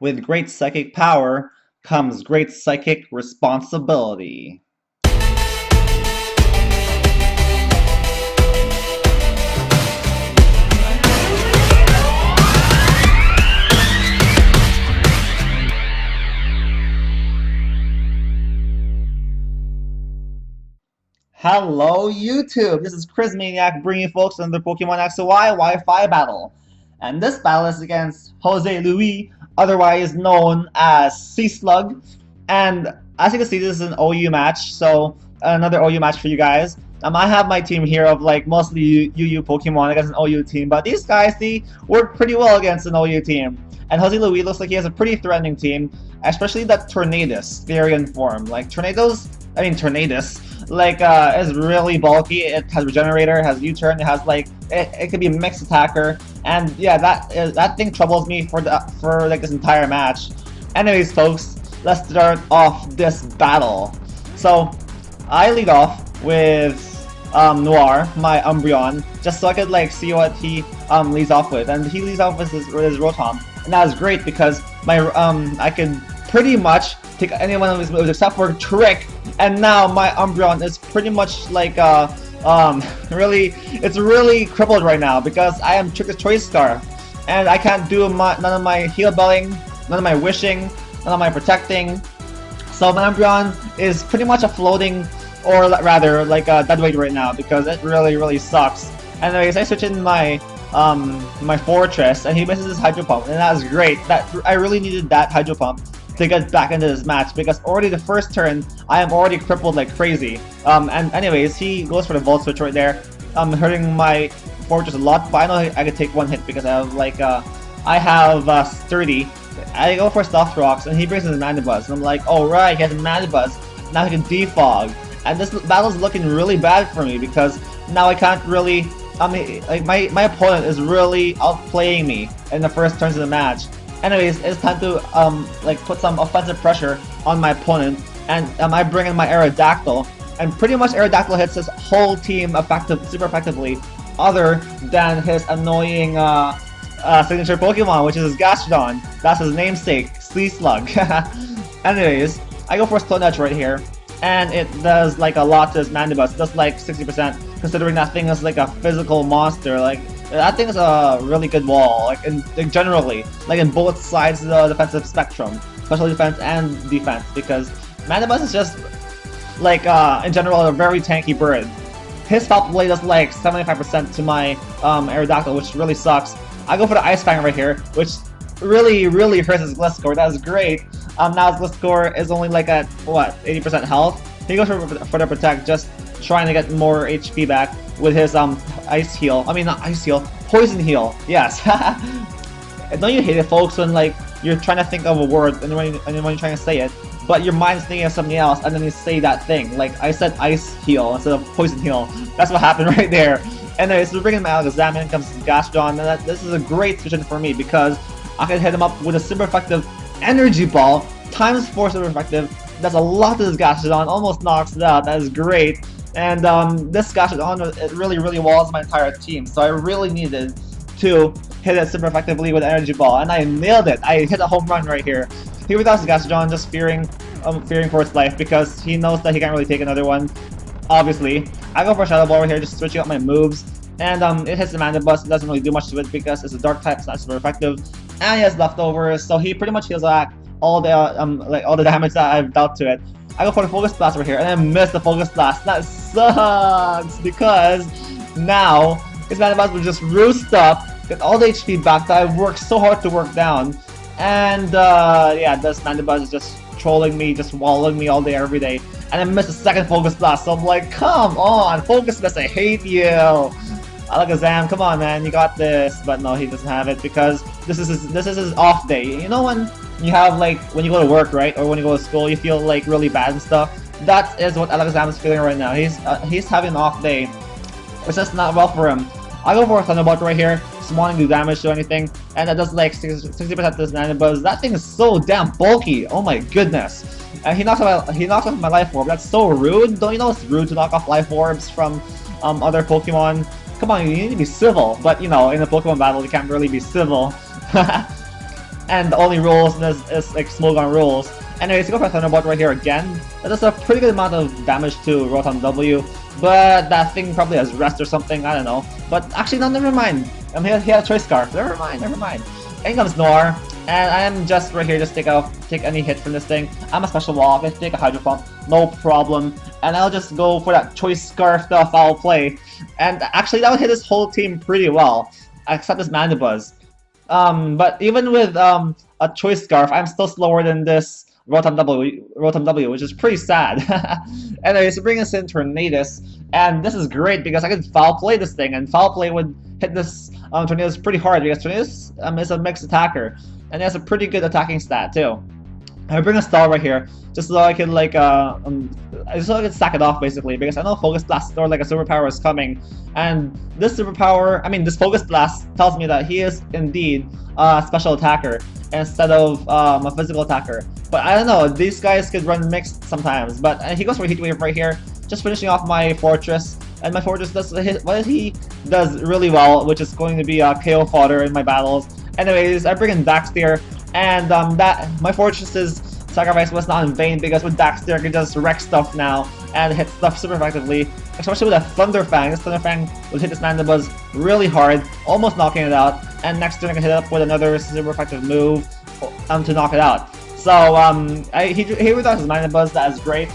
With great psychic power comes great psychic responsibility. Hello YouTube, this is Chriz Maniac bringing you folks another Pokemon XY Wi-Fi battle. And this battle is against Jose Luis, otherwise known as Seaslug. And as you can see, this is an OU match, so another OU match for you guys. I have my team here of like mostly UU Pokemon against an OU team, but these guys, they work pretty well against an OU team. And Jose Luis looks like he has a pretty threatening team, especially that Tornadus variant form. Like Tornadus, like is really bulky. It has Regenerator, it has U-turn, it has like it could be a mixed attacker, and yeah, that thing troubles me for like this entire match. Anyways, folks, let's start off this battle. So I lead off with Noir, my Umbreon, just so I could like see what he leads off with, and he leads off with his Rotom, and that was great because my I could pretty much take any one of his moves except for Trick, and now my Umbreon is pretty much like it's really crippled right now because I am Trick's Choice Scarf, and I can't do none of my heal belling, none of my wishing, none of my protecting. So my Umbreon is pretty much a floating, or rather like a dead weight right now because it really sucks. Anyways, I switch in my my Fortress, and he misses his Hydro Pump, and that was great. I really needed that Hydro Pump to get back into this match because already the first turn I am already crippled like crazy. And anyways, he goes for the Volt Switch right there, hurting my Fortress a lot, but I know I could take one hit because I have like I have Sturdy. I go for Soft Rocks, and he brings in the Mandibuzz, and I'm like, oh right, he has a Mandibuzz, now he can defog. And this battle's looking really bad for me because now I can't really, like my opponent is really outplaying me in the first turns of the match. Anyways, it's time to like put some offensive pressure on my opponent, and I bring in my Aerodactyl, and pretty much Aerodactyl hits his whole team super effectively, other than his annoying signature Pokemon, which is his Gastrodon. That's his namesake, Seaslug. Anyways, I go for Stone Edge right here, and it does like a lot to his Mandibuzz. It does like 60%, considering that thing is like a physical monster. Like that thing is a really good wall, like generally, like in both sides of the defensive spectrum, special defense and defense, because Mandibuzz is just like in general a very tanky bird. His Foul Play does like 75% to my Aerodactyl, which really sucks. I go for the Ice Fang right here, which really hurts his Gliscor. That is great. Now his Gliscor is only like at what, 80% health. He goes for the Protect, just trying to get more HP back with his Ice Heal. I mean not Ice Heal, Poison Heal. Yes. Don't you hate it, folks, when like you're trying to think of a word and when you're trying to say it, but your mind's thinking of something else, and then you say that thing. Like I said Ice Heal instead of Poison Heal. That's what happened right there. Anyways, so we're bringing him out of Examine, comes Gastrodon, and this is a great switch for me because I can hit him up with a super effective Energy Ball times 4 super effective. That's a lot to this Gastrodon, almost knocks it out. That is great. And this Gastrodon, it really walls my entire team, so I really needed to hit it super effectively with Energy Ball, and I nailed it. I hit a home run right here. Here without his Gastrodon, just fearing for its life because he knows that he can't really take another one. Obviously, I go for a Shadow Ball right here, just switching up my moves, and it hits the Mandibuzz. It doesn't really do much to it because it's a Dark type, it's not super effective, and he has leftovers, so he pretty much heals back all the like all the damage that I've dealt to it. I go for the Focus Blast right here, and I miss the Focus Blast. That sucks because now his Mandibuzz will just roost up, get all the HP back that I've worked so hard to work down, and yeah, this Mandibuzz is just trolling me, just wallowing me all day, every day. And I missed a second Focus Blast, so I'm like, come on, Focus Blast, I hate you! Alakazam, come on man, you got this. But no, he doesn't have it because this is his off day. You know when you have like, when you go to work, right? Or when you go to school, you feel like really bad and stuff? That is what Alakazam is feeling right now. He's having an off day. It's just not well for him. I go for a Thunderbolt right here, just wanting to do damage to anything, and that does like 60% to this Mandibuzz. That thing is so damn bulky, oh my goodness. And he knocks off my Life Orb. That's so rude. Don't you know it's rude to knock off Life Orbs from other Pokemon? Come on, you need to be civil. But you know, in a Pokemon battle, you can't really be civil. and the only rules in this is like Smogon rules. Anyways, go for Thunderbolt right here again. That does a pretty good amount of damage to Rotom W, but that thing probably has rest or something, I don't know. But actually, no, never mind. He had a Choice Scarf. Never mind, never mind. In comes Noir, and I am just right here, just take any hit from this thing. I'm a Special Wall, I can take a Hydro Pump, no problem. And I'll just go for that Choice Scarf, the foul play. And actually, that would hit this whole team pretty well, except this Mandibuzz. But even with a Choice Scarf, I'm still slower than this Rotom W, which is pretty sad. Anyways, bring us in Tornadus, and this is great because I can foul play this thing, and foul play would hit this Tornadus pretty hard because Tornadus is a mixed attacker, and it has a pretty good attacking stat too. I bring a Stall right here just so I can sack it off basically, because I know Focus Blast or like a superpower is coming, and this superpower, this Focus Blast tells me that he is indeed a special attacker instead of a physical attacker. But I don't know, these guys could run mixed sometimes. But he goes for Heat Wave right here, just finishing off my Fortress. And my Fortress does what he does really well, which is going to be KO fodder in my battles. Anyways, I bring in Daxter, and my Fortress's sacrifice was not in vain, because with Daxter I can just wreck stuff now and hit stuff super effectively. Especially with a Thunder Fang. This Thunder Fang will hit this Mandibuzz really hard, almost knocking it out. And next turn I can hit it up with another super effective move to knock it out. So he without his Mandibuzz, that is great.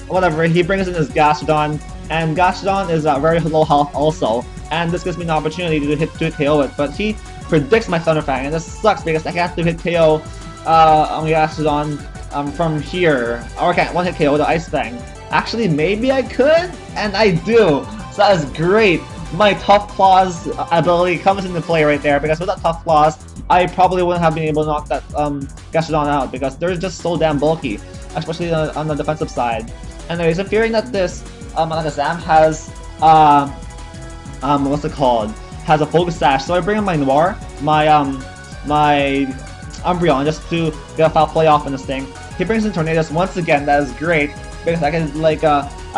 Whatever, he brings in his Gastrodon, and Gastrodon is very low health also, and this gives me an opportunity to hit KO it, but he predicts my Thunder Fang, and this sucks because I can't do hit KO on Gastrodon from here, or I can't one hit KO with the Ice Fang. Actually, maybe I could, and I do, so that is great. My Tough Claws ability comes into play right there, because without Tough Claws, I probably wouldn't have been able to knock that Gastrodon out, because they're just so damn bulky, especially on the defensive side. Anyways, I'm fearing that this Alakazam has what's it called? Has a Focus Sash, so I bring in my Noir, my Umbreon, just to get a foul play off in this thing. He brings in Tornadus once again, that is great, because I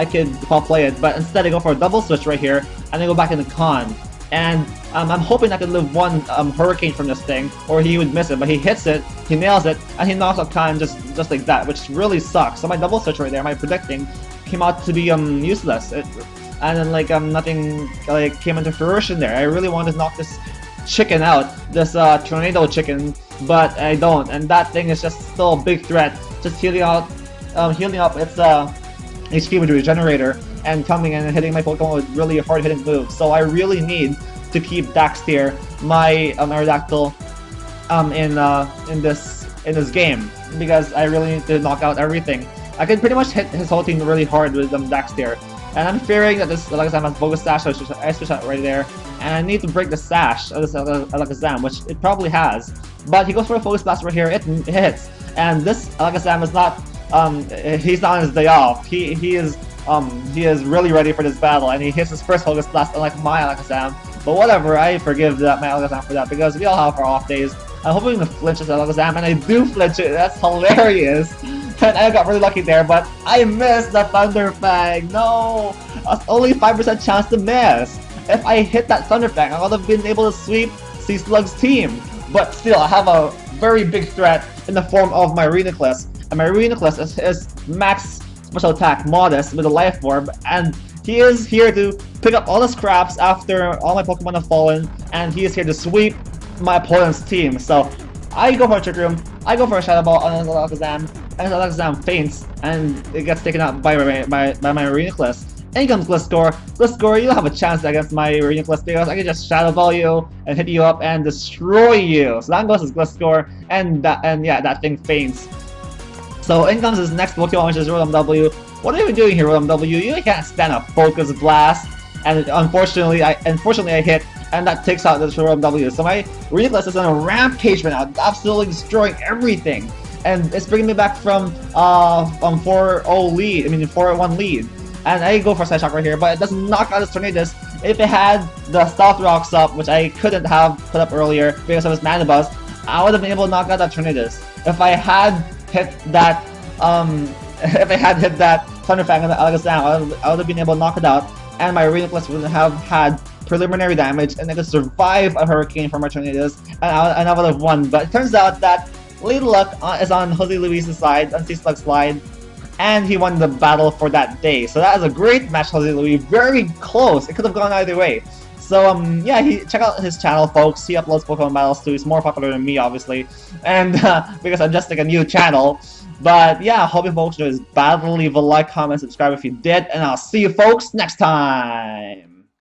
can foul play it, but instead I go for a double switch right here, and I go back into Con. And I'm hoping I can live one Hurricane from this thing, or he would miss it, but he hits it, he nails it, and he knocks out Con just like that, which really sucks. So my double switch right there, my predicting, came out to be useless. And then nothing came into fruition there. I really wanted to knock this chicken out, this Tornado chicken, but I don't. And that thing is just still a big threat, just healing up its HP with Regenerator, and coming in and hitting my Pokemon with really hard-hitting moves. So I really need to keep Daxter, my Aerodactyl, in this game, because I really need to knock out everything. I can pretty much hit his whole team really hard with Daxter, and I'm fearing that this Alakazam has Focus Sash, so I switch out right there, and I need to break the sash of this Alakazam, which it probably has. But he goes for a Focus Blast right here, it hits, and this Alakazam is not he's not on his day off. He is really ready for this battle, and he hits his first Focus Blast, unlike my Alakazam. But whatever, I forgive my Alakazam for that, because we all have our off days. I'm hoping to flinch this Alakazam, and I do flinch it. That's hilarious. And I got really lucky there, but I missed the Thunder Fang. No, that's only 5% chance to miss. If I hit that Thunder Fang, I would have been able to sweep Seaslug's team. But still, I have a very big threat in the form of my Reuniclus. And my Reuniclus is max special attack, Modest, with a Life Orb, and he is here to pick up all the scraps after all my Pokemon have fallen, and he is here to sweep my opponent's team. So I go for a Trick Room, I go for a Shadow Ball on his Alakazam, and his Alakazam faints, and it gets taken out by my Reuniclus. And here comes Gliscor. Gliscor, you don't have a chance against my Reuniclus, because I can just Shadow Ball you and hit you up and destroy you. So that goes as Gliscor, and yeah, that thing faints. So in comes his next Pokemon, which is Rotom W. What are you doing here, Rotom W? You can't stand a Focus Blast, and unfortunately I hit, and that takes out this Rotom W. So my Reuniclus is on a rampage right now, absolutely destroying everything, and it's bringing me back from 4-0 lead. 4-1 lead. And I go for a Side Shock right here, but it doesn't knock out his Tornadus. If it had the Stealth Rocks up, which I couldn't have put up earlier because of his Mandibuzz, I would have been able to knock out that Tornadus. If I had hit that Thunder Fang on the Alakazam, I would have been able to knock it out, and my Reuniclus wouldn't have had preliminary damage, and I could survive a hurricane from our tornadoes, and I would have won. But it turns out that Lady Luck is on Jose Luis's side, on Seaslug's side, and he won the battle for that day. So that was a great match, Jose Luis. Very close. It could have gone either way. So yeah, check out his channel, folks. He uploads Pokemon battles too. He's more popular than me, obviously, and because I'm just like a new channel. But yeah, hope you folks enjoyed this battle. Leave a like, comment, subscribe if you did, and I'll see you folks next time.